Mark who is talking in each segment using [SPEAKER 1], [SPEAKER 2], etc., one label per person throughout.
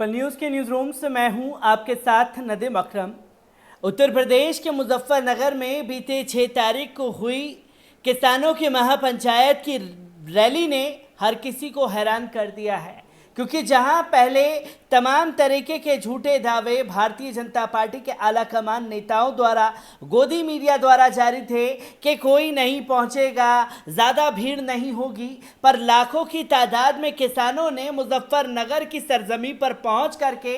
[SPEAKER 1] Utpal news के news room से मैं हूं आपके साथ नदीम अकरम। उत्तर प्रदेश के मुजफ्फरनगर में बीते 6 तारीख को हुई किसानों की महापंचायत की रैली ने हर किसी को हैरान कर दिया है, क्योंकि जहां पहले तमाम तरीके के झूठे दावे भारतीय जनता पार्टी के आला कमान नेताओं द्वारा गोदी मीडिया द्वारा जारी थे कि कोई नहीं पहुंचेगा, ज़्यादा भीड़ नहीं होगी, पर लाखों की तादाद में किसानों ने मुजफ्फरनगर की सरजमी पर पहुंच करके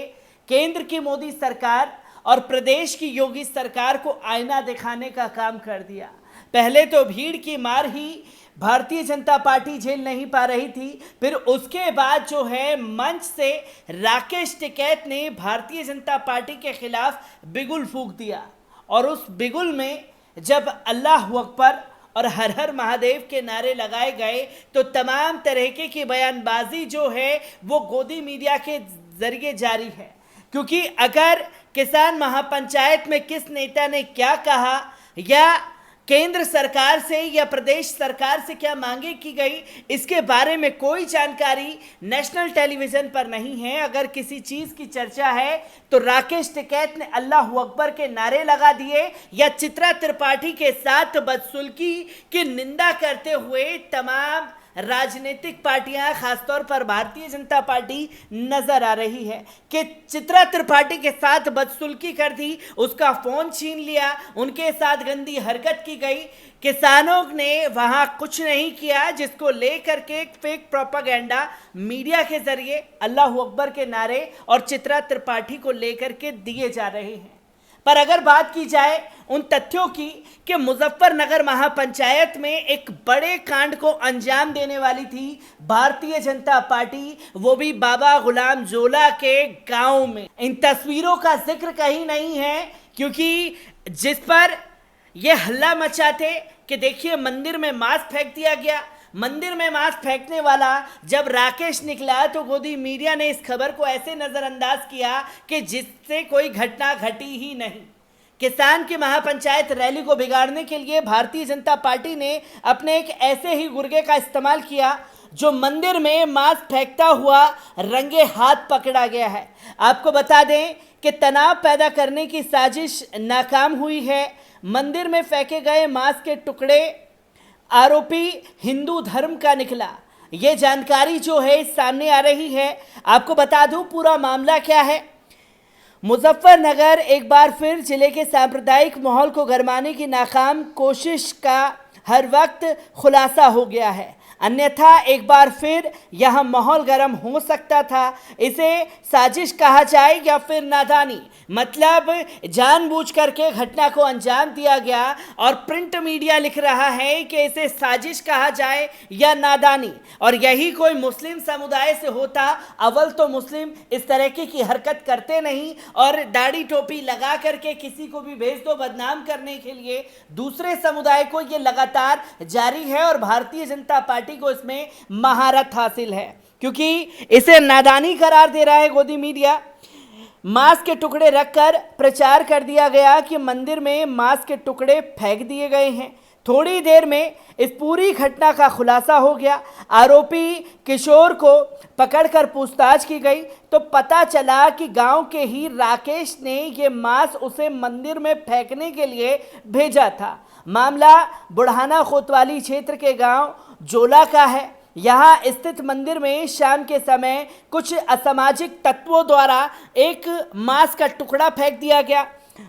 [SPEAKER 1] केंद्र की मोदी सरकार और प्रदेश की योगी सरकार को आईना दिखाने का काम कर दिया। पहले तो भीड़ की मार ही भारतीय जनता पार्टी झेल नहीं पा रही थी, फिर उसके बाद जो है मंच से राकेश टिकैत ने भारतीय जनता पार्टी के खिलाफ बिगुल फूंक दिया, और उस बिगुल में जब अल्लाह अकबर और हर हर महादेव के नारे लगाए गए तो तमाम तरीके की बयानबाजी जो है वो गोदी मीडिया के जरिए जारी है। क्योंकि अगर किसान महापंचायत में किस नेता ने क्या कहा या केंद्र सरकार से या प्रदेश सरकार से क्या मांगे की गई, इसके बारे में कोई जानकारी नेशनल टेलीविजन पर नहीं है। अगर किसी चीज़ की चर्चा है तो राकेश टिकैत ने अल्लाह अकबर के नारे लगा दिए या चित्रा त्रिपाठी के साथ बदसलूकी की निंदा करते हुए तमाम राजनीतिक पार्टियां, खासतौर पर भारतीय जनता पार्टी नजर आ रही है कि चित्रा त्रिपाठी के साथ बदसलूकी कर दी, उसका फोन छीन लिया, उनके साथ गंदी हरकत की गई। किसानों ने वहां कुछ नहीं किया, जिसको लेकर के एक फेक प्रोपागेंडा मीडिया के जरिए अल्लाह अकबर के नारे और चित्रा त्रिपाठी को लेकर के दिए जा रहे हैं। पर अगर बात की जाए उन तथ्यों की कि मुजफ्फरनगर महापंचायत में एक बड़े कांड को अंजाम देने वाली थी भारतीय जनता पार्टी, वो भी बाबा गुलाम जोला के गांव में। इन तस्वीरों का जिक्र कहीं नहीं है, क्योंकि जिस पर यह हल्ला मचा थे कि देखिए मंदिर में मांस फेंक दिया गया। मंदिर में मांस फेंकने वाला जब राकेश निकला तो गोदी मीडिया ने इस खबर को ऐसे नज़रअंदाज किया कि जिससे कोई घटना घटी ही नहीं। किसान की महापंचायत रैली को बिगाड़ने के लिए भारतीय जनता पार्टी ने अपने एक ऐसे ही गुर्गे का इस्तेमाल किया जो मंदिर में मांस फेंकता हुआ रंगे हाथ पकड़ा गया है। आपको बता दें कि तनाव पैदा करने की साजिश नाकाम हुई है। मंदिर में फेंके गए मांस के टुकड़े आरोपी हिंदू धर्म का निकला, ये जानकारी जो है सामने आ रही है। आपको बता दूं पूरा मामला क्या है। मुजफ्फरनगर एक बार फिर जिले के सांप्रदायिक माहौल को गरमाने की नाकाम कोशिश का हर वक्त खुलासा हो गया है, अन्यथा एक बार फिर यह माहौल गर्म हो सकता था। इसे साजिश कहा जाए या फिर नादानी, मतलब जानबूझ करके घटना को अंजाम दिया गया, और प्रिंट मीडिया लिख रहा है कि इसे साजिश कहा जाए या नादानी। और यही कोई मुस्लिम समुदाय से होता, अव्वल तो मुस्लिम इस तरीके की हरकत करते नहीं, और दाढ़ी टोपी लगा करके किसी को भी भेज दो बदनाम करने के लिए। दूसरे समुदाय को ये लगातार जारी है और भारतीय जनता पार्टी को इसमें महारत हासिल है, क्योंकि इसे नादानी करार दे रहा है गोदी मीडिया। मांस के टुकड़े रखकर प्रचार कर दिया गया कि मंदिर में मांस के टुकड़े फेंक दिए गए हैं। थोड़ी देर में इस पूरी घटना का खुलासा हो गया। आरोपी किशोर को पकड़कर पूछताछ की गई तो पता चला कि गांव के ही राकेश ने ये मांस उसे मंदिर में फेंकने के लिए भेजा था। मामला बुढ़ाना कोतवाली क्षेत्र के गांव जोला का है। यहाँ स्थित मंदिर में शाम के समय कुछ असामाजिक तत्वों द्वारा एक मांस का टुकड़ा फेंक दिया गया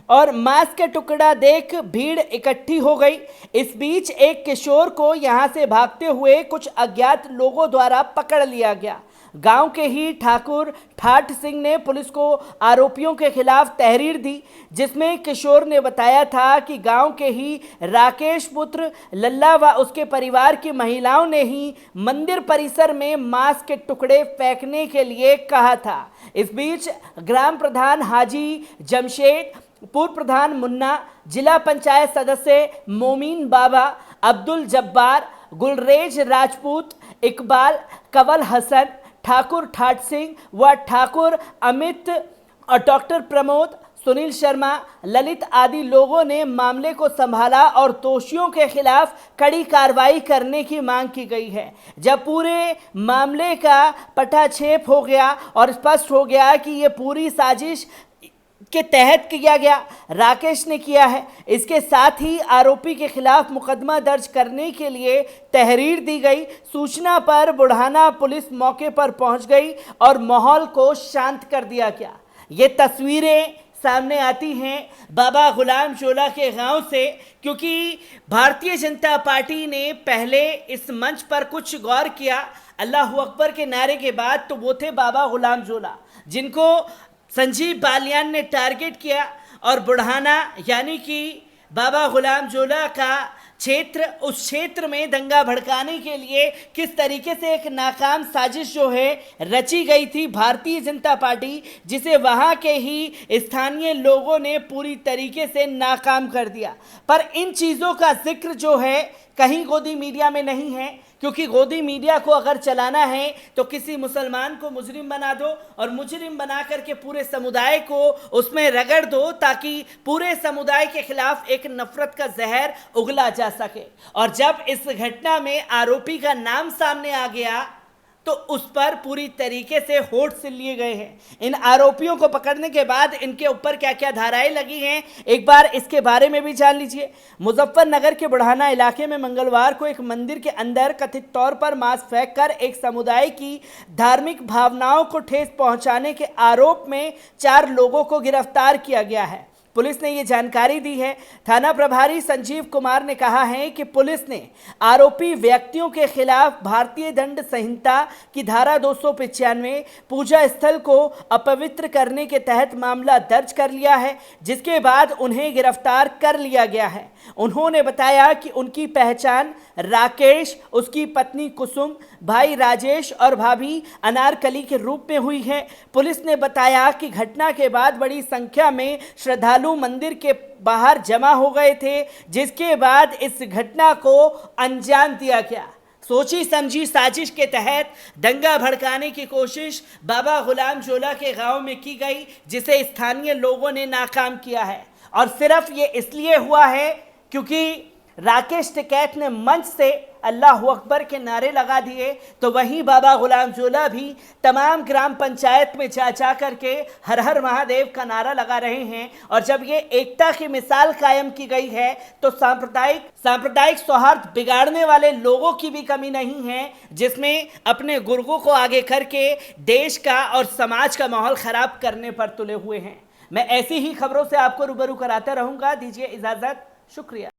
[SPEAKER 1] और मांस का टुकड़ा देख भीड़ इकट्ठी हो गई। इस बीच एक किशोर को यहाँ से भागते हुए कुछ अज्ञात लोगों द्वारा पकड़ लिया गया। गांव के ही ठाकुर ठाठ सिंह ने पुलिस को आरोपियों के खिलाफ तहरीर दी, जिसमें किशोर ने बताया था कि गांव के ही राकेश पुत्र लल्ला व उसके परिवार की महिलाओं ने ही मंदिर परिसर में मांस के टुकड़े फेंकने के लिए कहा था। इस बीच ग्राम प्रधान हाजी जमशेद, पूर्व प्रधान मुन्ना, जिला पंचायत सदस्य मोमीन बाबा, अब्दुल जब्बार, गुलरेज राजपूत, इकबाल, कवल हसन, ठाकुर ठाट सिंह व ठाकुर अमित और डॉक्टर प्रमोद, सुनील शर्मा, ललित आदि लोगों ने मामले को संभाला और दोषियों के खिलाफ कड़ी कार्रवाई करने की मांग की गई है। जब पूरे मामले का पटाक्षेप हो गया और स्पष्ट हो गया कि ये पूरी साजिश के तहत किया गया, राकेश ने किया है, इसके साथ ही आरोपी के खिलाफ मुकदमा दर्ज करने के लिए तहरीर दी गई। सूचना पर बुढ़ाना पुलिस मौके पर पहुंच गई और माहौल को शांत कर दिया गया। ये तस्वीरें सामने आती हैं बाबा गुलाम जोला के गांव से, क्योंकि भारतीय जनता पार्टी ने पहले इस मंच पर कुछ गौर किया। अल्लाह अकबर के नारे के बाद तो वो थे बाबा गुलाम जोला, जिनको संजीव बालियान ने टारगेट किया और बुढ़ाना यानी कि बाबा गुलाम जोला का क्षेत्र, उस क्षेत्र में दंगा भड़काने के लिए किस तरीके से एक नाकाम साजिश जो है रची गई थी भारतीय जनता पार्टी, जिसे वहां के ही स्थानीय लोगों ने पूरी तरीके से नाकाम कर दिया। पर इन चीज़ों का जिक्र जो है कहीं गोदी मीडिया में नहीं है, क्योंकि गोदी मीडिया को अगर चलाना है तो किसी मुसलमान को मुजरिम बना दो और मुजरिम बना करके पूरे समुदाय को उसमें रगड़ दो, ताकि पूरे समुदाय के खिलाफ एक नफरत का जहर उगला जा सके। और जब इस घटना में आरोपी का नाम सामने आ गया तो उस पर पूरी तरीके से होठ से लिए गए हैं। इन आरोपियों को पकड़ने के बाद इनके ऊपर क्या क्या धाराएं लगी हैं, एक बार इसके बारे में भी जान लीजिए। मुजफ्फरनगर के बुढ़ाना इलाके में मंगलवार को एक मंदिर के अंदर कथित तौर पर मांस फेंककर एक समुदाय की धार्मिक भावनाओं को ठेस पहुंचाने के आरोप में 4 लोगों को गिरफ्तार किया गया है। पुलिस ने ये जानकारी दी है। थाना प्रभारी संजीव कुमार ने कहा है कि पुलिस ने आरोपी व्यक्तियों के खिलाफ भारतीय दंड संहिता की धारा 295 पूजा स्थल को अपवित्र करने के तहत मामला दर्ज कर लिया है, जिसके बाद उन्हें गिरफ्तार कर लिया गया है। उन्होंने बताया कि उनकी पहचान राकेश, उसकी पत्नी कुसुम, भाई राजेश और भाभी अनारकली के रूप में हुई है। पुलिस ने बताया कि घटना के बाद बड़ी संख्या में श्रद्धालु मंदिर के बाहर जमा हो गए थे, जिसके बाद इस घटना को अंजाम दिया गया। सोची समझी साजिश के तहत दंगा भड़काने की कोशिश बाबा गुलाम जोला के गांव में की गई, जिसे स्थानीय लोगों ने नाकाम किया है। और सिर्फ ये इसलिए हुआ है क्योंकि राकेश टिकैत ने मंच से अल्लाह अकबर के नारे लगा दिए, तो वहीं बाबा गुलाम जोला भी तमाम ग्राम पंचायत में जा करके हर हर महादेव का नारा लगा रहे हैं। और जब ये एकता की मिसाल कायम की गई है तो सांप्रदायिक सौहार्द बिगाड़ने वाले लोगों की भी कमी नहीं है, जिसमें अपने गुर्गों को आगे करके देश का और समाज का माहौल खराब करने पर तुले हुए हैं। मैं ऐसी ही खबरों से आपको रूबरू कराता रहूंगा। दीजिए इजाजत, शुक्रिया।